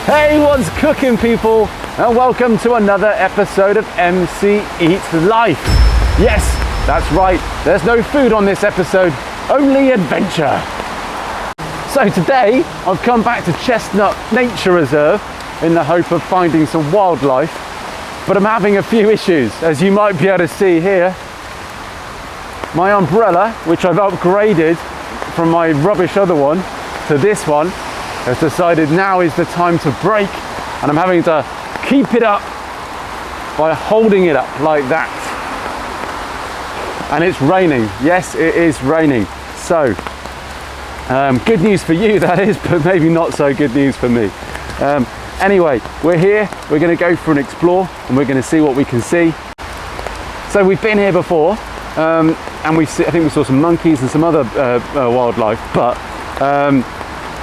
Hey, what's cooking, people? And welcome to another episode of MC Eats Life. Yes, that's right, there's no food on this episode, only adventure. So today, I've come back to Chestnut Nature Reserve in the hope of finding some wildlife, but I'm having a few issues, as you might be able to see here. My umbrella, which I've upgraded from my rubbish other one to this one, has decided now is the time to break, and I'm having to keep it up by holding it up like that. And it's raining. Yes, it is raining. So, good news for you, that is, but maybe not so good news for me. Anyway, we're here, we're going to go for an explore, and we're going to see what we can see. So we've been here before, and I think we saw some monkeys and some other wildlife, but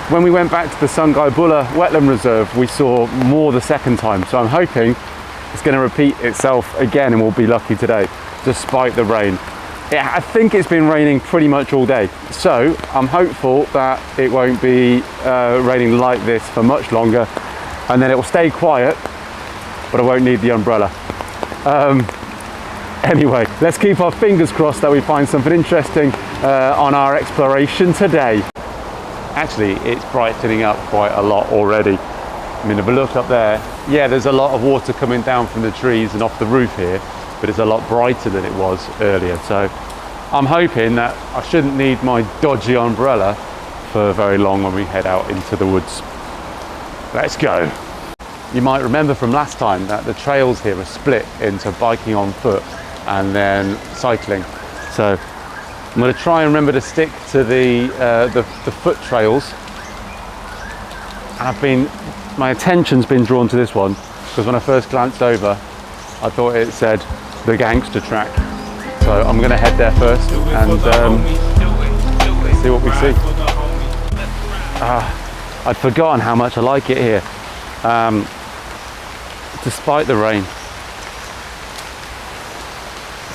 when we went back to the Sungai Bulla Wetland Reserve, we saw more the second time. So I'm hoping it's going to repeat itself again and we'll be lucky today, despite the rain. I think it's been raining pretty much all day. So I'm hopeful that it won't be raining like this for much longer, and then it will stay quiet, but I won't need the umbrella. Anyway, let's keep our fingers crossed that we find something interesting on our exploration today. Actually, it's brightening up quite a lot already. I mean, if we look up there, yeah, there's a lot of water coming down from the trees and off the roof here, but it's a lot brighter than it was earlier. So I'm hoping that I shouldn't need my dodgy umbrella for very long when we head out into the woods. Let's go. You might remember from last time that the trails here are split into biking on foot and then cycling. So I'm going to try and remember to stick to the foot trails. My attention's been drawn to this one because when I first glanced over, I thought it said the gangster track. So I'm going to head there first and see what we see. I'd forgotten how much I like it here, despite the rain.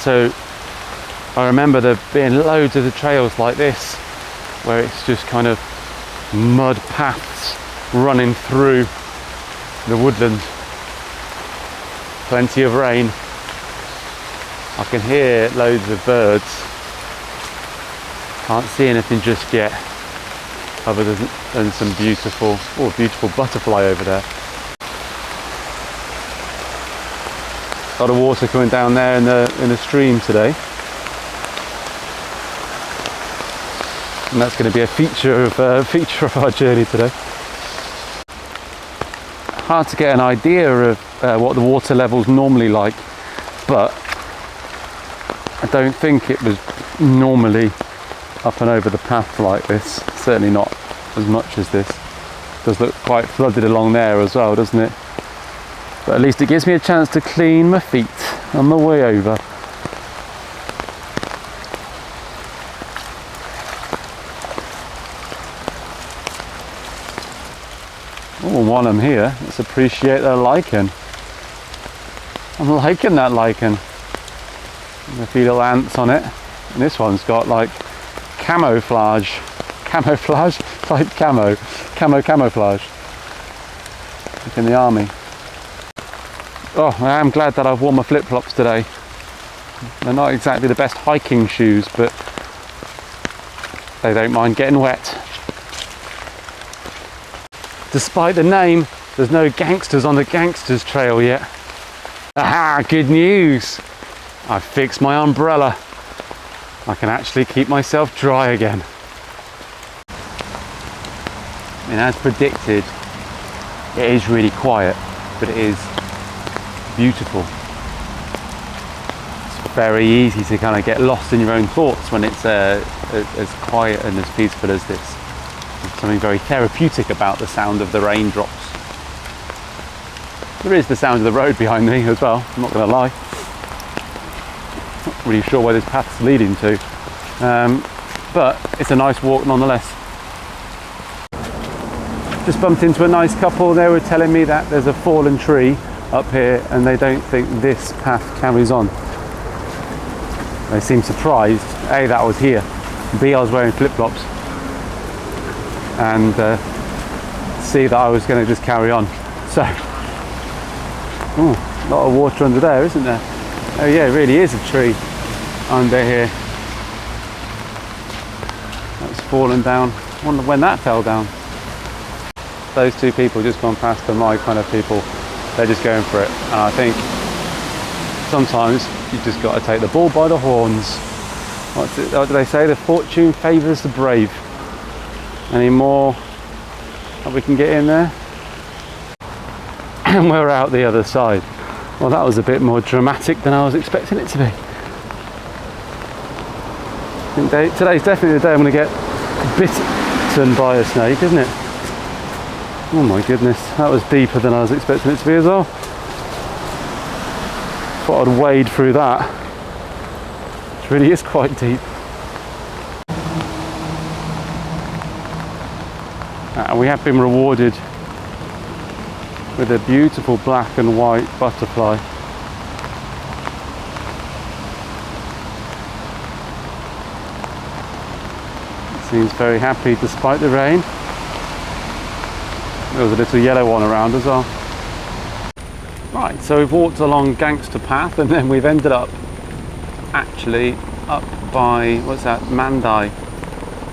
So I remember there being loads of the trails like this, where it's just kind of mud paths running through the woodland. Plenty of rain. I can hear loads of birds. Can't see anything just yet, other than some beautiful butterfly over there. A lot of water coming down there in the stream today. And that's going to be a feature of our journey today. Hard to get an idea of what the water level's normally like, but I don't think it was normally up and over the path like this. Certainly not as much as this. It does look quite flooded along there as well, doesn't it? But at least it gives me a chance to clean my feet on the way over. Oh, while I'm here, let's appreciate the lichen. I'm liking that lichen. A few little ants on it. And this one's got like camouflage. Camouflage? Like camouflage. Like in the army. Oh, I am glad that I've worn my flip-flops today. They're not exactly the best hiking shoes, but they don't mind getting wet. Despite the name, there's no gangsters on the gangsters trail yet. Aha, good news! I've fixed my umbrella. I can actually keep myself dry again. And as predicted, it is really quiet, but it is beautiful. It's very easy to kind of get lost in your own thoughts when it's as quiet and as peaceful as this. There's something very therapeutic about the sound of the raindrops. There is the sound of the road behind me as well, I'm not going to lie. Not really sure where this path's leading to, but it's a nice walk nonetheless. Just bumped into a nice couple. They were telling me that there's a fallen tree up here and they don't think this path carries on. They seemed surprised. A, that I was here. B, I was wearing flip-flops. And C, see that I was going to just carry on. So, a lot of water under there, isn't there? Oh yeah, it really is a tree under here. That's fallen down. I wonder when that fell down. Those two people just gone past are my kind of people. They're just going for it. And I think sometimes you just got to take the bull by the horns. What do they say? The fortune favours the brave. Any more that we can get in there? And we're out the other side. Well, that was a bit more dramatic than I was expecting it to be. I think today's definitely the day I'm going to get bitten by a snake, isn't it? Oh my goodness, that was deeper than I was expecting it to be as well. Thought I'd wade through that. It really is quite deep. And we have been rewarded with a beautiful black and white butterfly. It seems very happy despite the rain. There was a little yellow one around as well. Right, so we've walked along Gangster Path and then we've ended up actually up by, what's that, Mandai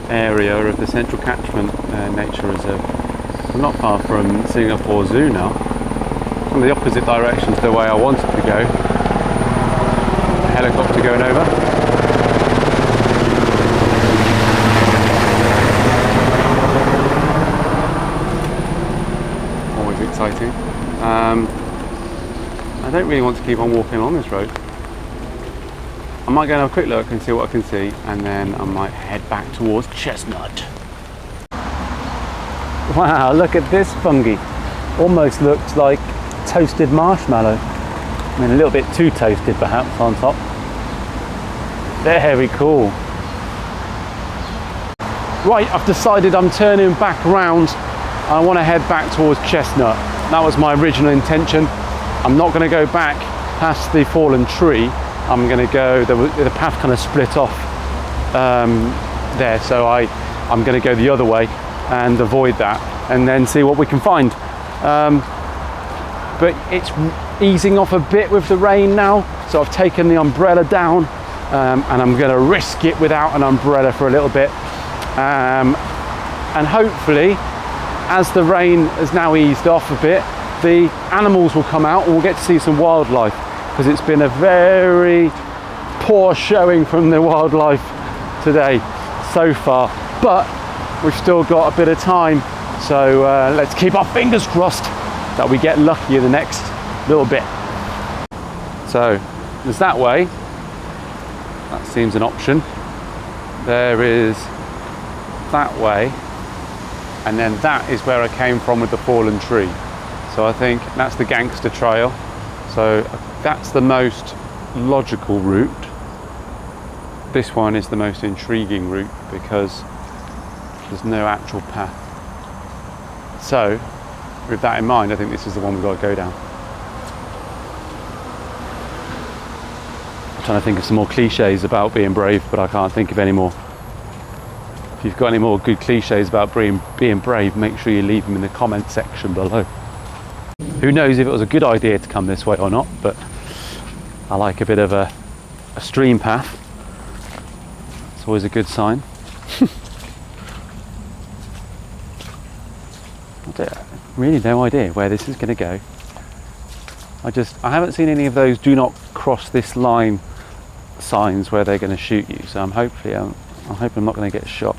area of the Central Catchment Nature Reserve. I'm not far from Singapore Zoo now. In the opposite direction to the way I wanted to go. A helicopter going over. Exciting. I don't really want to keep on walking along this road. I might go and have a quick look and see what I can see, and then I might head back towards Chestnut. Wow, look at this fungi. Almost looks like toasted marshmallow. I mean, a little bit too toasted perhaps on top. Very cool. Right, I've decided I'm turning back round. I want to head back towards Chestnut. That was my original intention. I'm not going to go back past the fallen tree. I'm going to go, the path kind of split off there, so I'm going to go the other way and avoid that and then see what we can find. But it's easing off a bit with the rain now, so I've taken the umbrella down and I'm going to risk it without an umbrella for a little bit. And hopefully, as the rain has now eased off a bit, the animals will come out and we'll get to see some wildlife, because it's been a very poor showing from the wildlife today so far, but we've still got a bit of time, so let's keep our fingers crossed that we get lucky in the next little bit. So there's that way, that seems an option. There is that way, and then that is where I came from with the fallen tree. So I think that's the Gangster Trail. So that's the most logical route. This one is the most intriguing route because there's no actual path. So with that in mind, I think this is the one we've got to go down. I'm trying to think of some more cliches about being brave, but I can't think of any more. If you've got any more good cliches about being brave, make sure you leave them in the comment section below. Who knows if it was a good idea to come this way or not, but I like a bit of a stream path. It's always a good sign. I really no idea where this is going to go. I haven't seen any of those do not cross this line signs where they're going to shoot you, so I'm hoping I'm not going to get shot.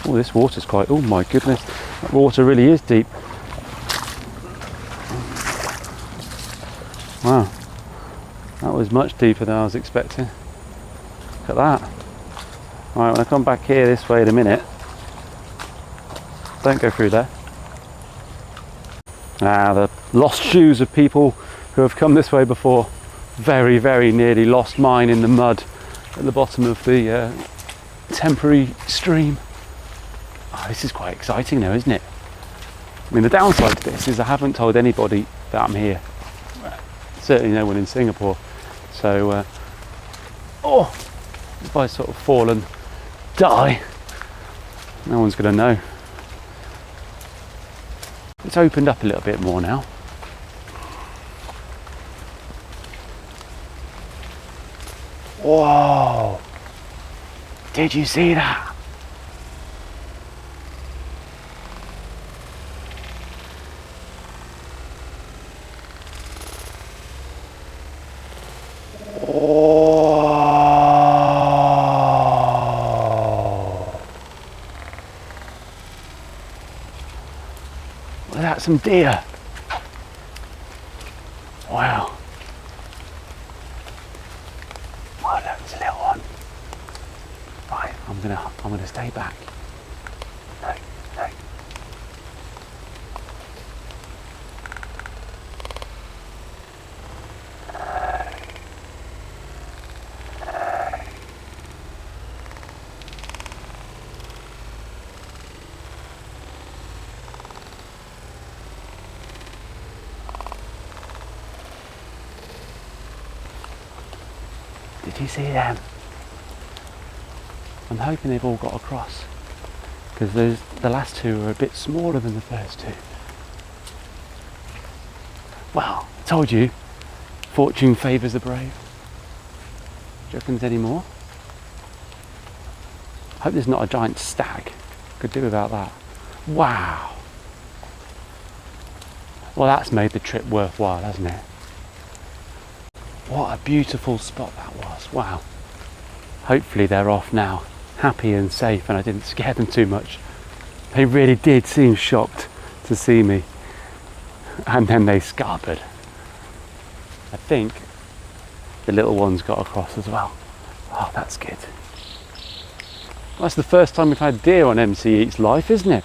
Oh, this water's quite, oh my goodness, that water really is deep. Wow, that was much deeper than I was expecting. Look at that. Alright, when I come back here this way in a minute, don't go through there. The lost shoes of people who have come this way before. Very, very nearly lost mine in the mud at the bottom of the temporary stream. Oh, this is quite exciting now, isn't it? I mean, the downside to this is I haven't told anybody that I'm here. Certainly no one in Singapore. So, if I sort of fall and die, no one's going to know. It's opened up a little bit more now. Whoa! Did you see that? Was that some deer? Wow. Well, that's a little one. Right, I'm gonna stay back. No, no. Did you see them? I'm hoping they've all got across, because the last two are a bit smaller than the first two. Well, I told you, fortune favours the brave. Do you reckon there's any more? I hope there's not a giant stag. Could do without that. Wow. Well, that's made the trip worthwhile, hasn't it? What a beautiful spot that was. Wow. Hopefully they're off now, happy and safe, and I didn't scare them too much. They really did seem shocked to see me. And then they scarpered. I think the little ones got across as well. Oh, that's good. That's the first time we've had deer on MC Eats Life, isn't it?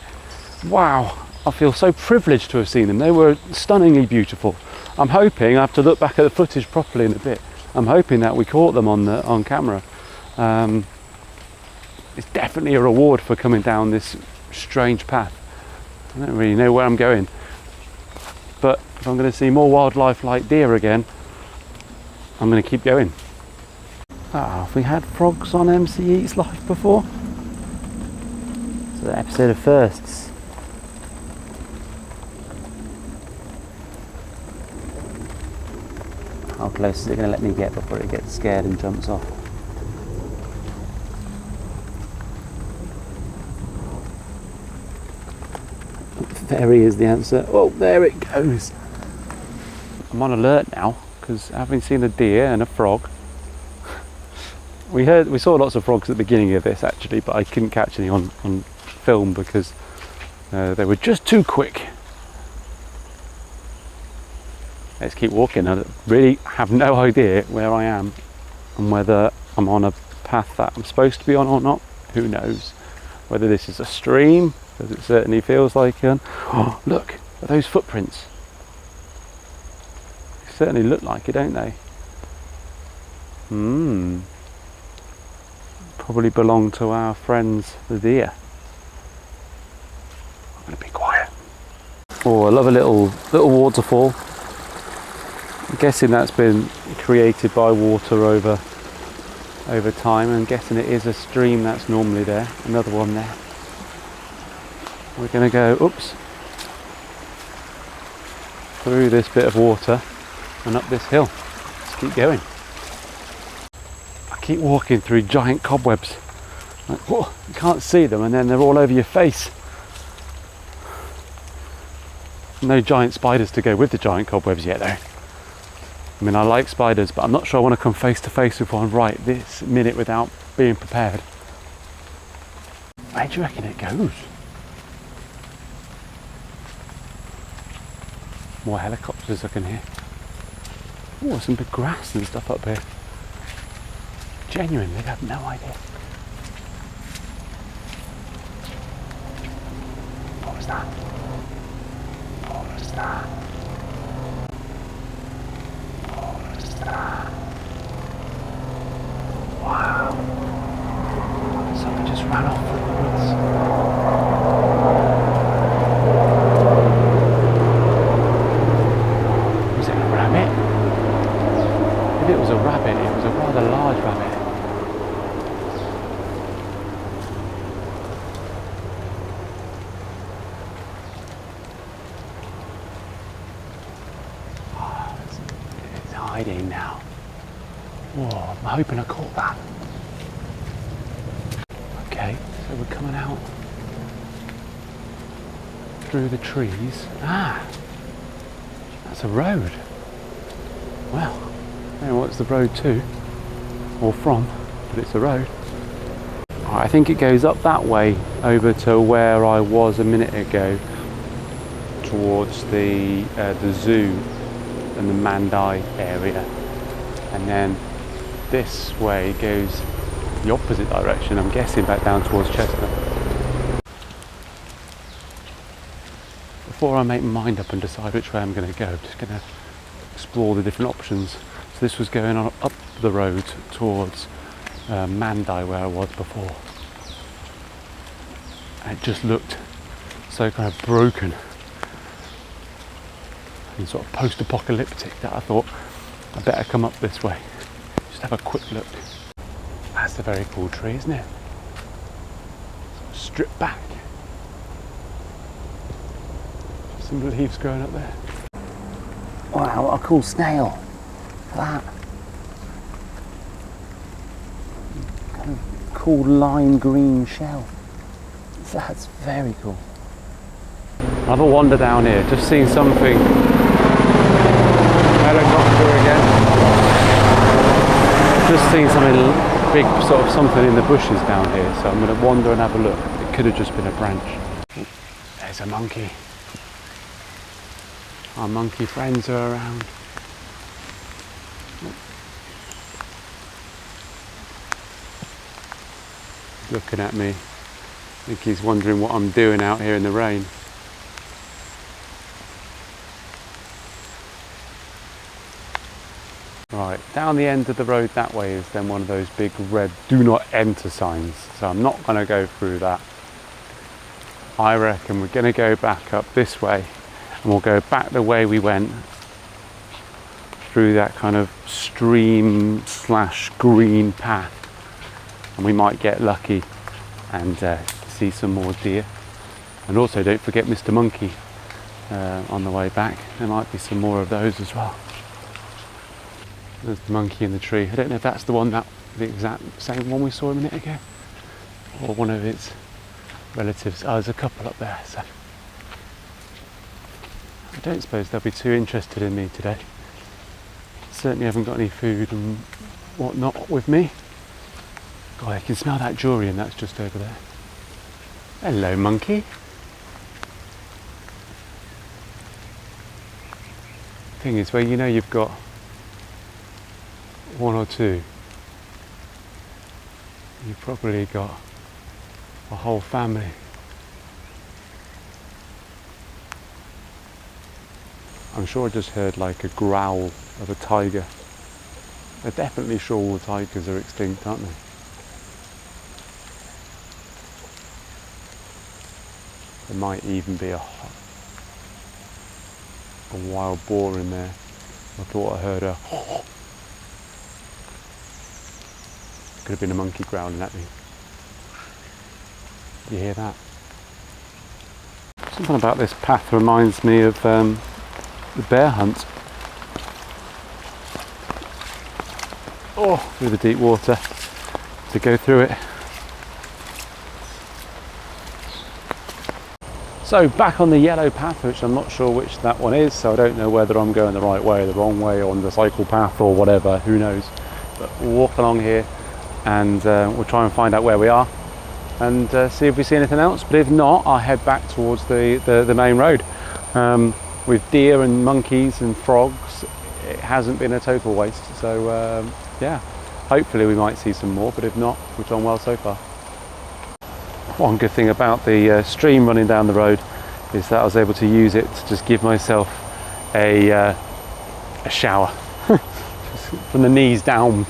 Wow. I feel so privileged to have seen them. They were stunningly beautiful. I'm hoping, I have to look back at the footage properly in a bit, I'm hoping that we caught them on camera. It's definitely a reward for coming down this strange path. I don't really know where I'm going, but if I'm going to see more wildlife like deer again, I'm going to keep going. Have we had frogs on MC Eats Life before? So the episode of firsts. How close is it going to let me get before it gets scared and jumps off? There he is, the answer. Oh, there it goes. I'm on alert now because having seen a deer and a frog, we saw lots of frogs at the beginning of this actually, but I couldn't catch any on film because they were just too quick. Let's keep walking. I really have no idea where I am and whether I'm on a path that I'm supposed to be on or not. Who knows? Whether this is a stream, because it certainly feels like one. Oh, look at those footprints. They certainly look like it, don't they? Probably belong to our friends the deer. I'm going to be quiet. Oh, I love a little waterfall. I'm guessing that's been created by water over time. I'm guessing it is a stream that's normally there. Another one there. We're going to go, oops, through this bit of water and up this hill. Let's keep going. I keep walking through giant cobwebs. Like, whoa, you can't see them and then they're all over your face. No giant spiders to go with the giant cobwebs yet though. I mean, I like spiders, but I'm not sure I want to come face to face with one right this minute without being prepared. Where do you reckon it goes? More helicopters I can hear. Oh, some big grass and stuff up here. Genuinely, I have no idea. What was that? What was that? Wow. Something just ran off from the woods. Was it a rabbit? If it was a rabbit, it was a rather large rabbit. hiding now. Whoa, I'm hoping I caught that. Okay, so we're coming out through the trees. Ah, that's a road. Well, I don't know what's the road to or from, but it's a road. I think it goes up that way over to where I was a minute ago, towards the zoo and the Mandai area, and then this way goes the opposite direction, I'm guessing back down towards Chestnut. Before I make my mind up and decide which way I'm going to go, I'm just going to explore the different options. So this was going on up the road towards Mandai, where I was before. And it just looked so kind of broken and sort of post-apocalyptic that I thought I better come up this way, just have a quick look. That's a very cool tree, isn't it? Sort of stripped back. Some leaves growing up there. Wow, what a cool snail. Look at that. Kind of cool lime green shell. That's very cool. Another wander down here, just seeing something. Helicopter again. Just seeing something big, sort of something in the bushes down here, so I'm going to wander and have a look. It could have just been a branch. Ooh, there's a monkey. Our monkey friends are around. Looking at me. I think he's wondering what I'm doing out here in the rain. Right, down the end of the road that way is then one of those big red do not enter signs. So I'm not going to go through that. I reckon we're going to go back up this way and we'll go back the way we went through that kind of stream slash green path. And we might get lucky and see some more deer. And also don't forget Mr. Monkey on the way back. There might be some more of those as well. There's the monkey in the tree. I don't know if that's the one, the exact same one we saw a minute ago, or one of its relatives. Oh, there's a couple up there, so I don't suppose they'll be too interested in me today. Certainly haven't got any food and whatnot with me. God, I can smell that durian that's just over there. Hello, monkey. Thing is, where you know you've got one or two, you've probably got a whole family. I'm sure I just heard like a growl of a tiger. They're definitely sure all the tigers are extinct, aren't they? There might even be a wild boar in there. I thought I heard a could have been a monkey growling at me. You hear that? Something about this path reminds me of the bear hunt. Oh, through the deep water to go through it. So back on the yellow path, which I'm not sure which that one is, so I don't know whether I'm going the right way or the wrong way on the cycle path or whatever, who knows. But we'll walk along here and we'll try and find out where we are and see if we see anything else. But if not, I'll head back towards the main road. With deer and monkeys and frogs, it hasn't been a total waste. So yeah, hopefully we might see some more, but if not, we've done well so far. One good thing about the stream running down the road is that I was able to use it to just give myself a shower. From the knees down,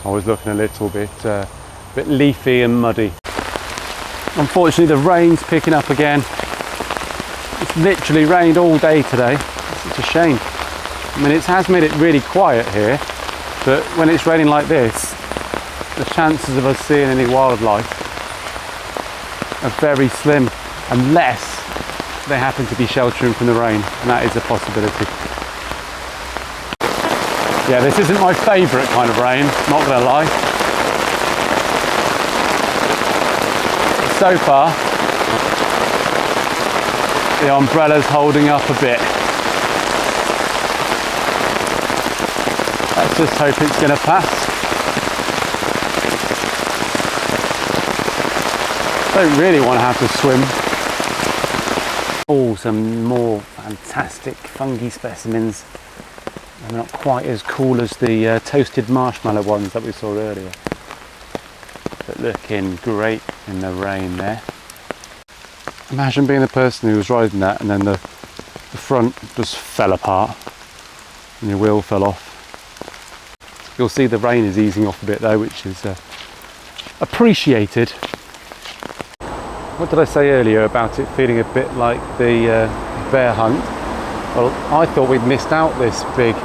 I was looking a little bit leafy and muddy. Unfortunately, the rain's picking up again. It's literally rained all day today. It's a shame. I mean, it has made it really quiet here, but when it's raining like this, the chances of us seeing any wildlife are very slim, unless they happen to be sheltering from the rain, and that is a possibility. Yeah, this isn't my favourite kind of rain, not gonna lie. So far, the umbrella's holding up a bit. Let's just hope it's gonna pass. Don't really want to have to swim. Oh, some more fantastic fungi specimens. They're not quite as cool as the toasted marshmallow ones that we saw earlier, but looking great in the rain there. Imagine being the person who was riding that and then the front just fell apart and your wheel fell off. You'll see the rain is easing off a bit though, which is appreciated. What did I say earlier about it feeling a bit like the bear hunt? Well, I thought we'd missed out this big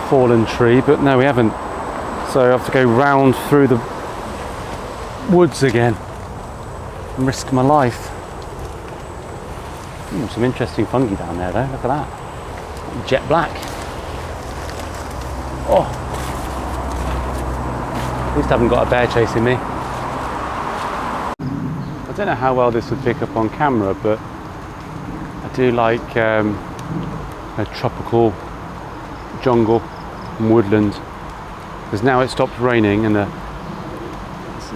fallen tree, but no, we haven't. So I have to go round through the woods again and risk my life. Ooh, some interesting fungi down there though, look at that. Jet black. Oh, at least I haven't got a bear chasing me. I don't know how well this would pick up on camera, but I do like a tropical jungle and woodland, because now it stopped raining and the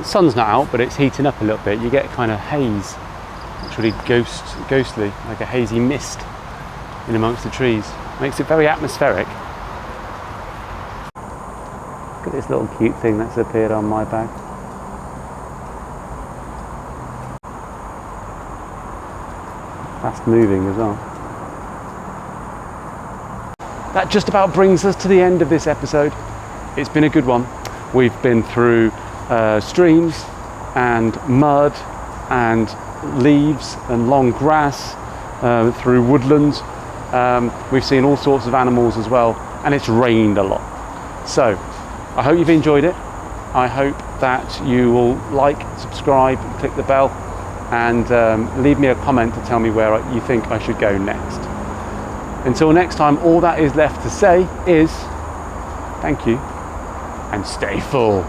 sun's not out, but it's heating up a little bit. You get kind of haze. It's really ghostly, like a hazy mist in amongst the trees. Makes it very atmospheric. Look at this little cute thing that's appeared on my bag. Fast moving as well. That just about brings us to the end of this episode. It's been a good one. We've been through streams and mud and leaves and long grass, through woodlands. We've seen all sorts of animals as well, and it's rained a lot. So I hope you've enjoyed it. I hope that you will like, subscribe, click the bell, and leave me a comment to tell me where you think I should go next. Until next time, all that is left to say is thank you and stay full.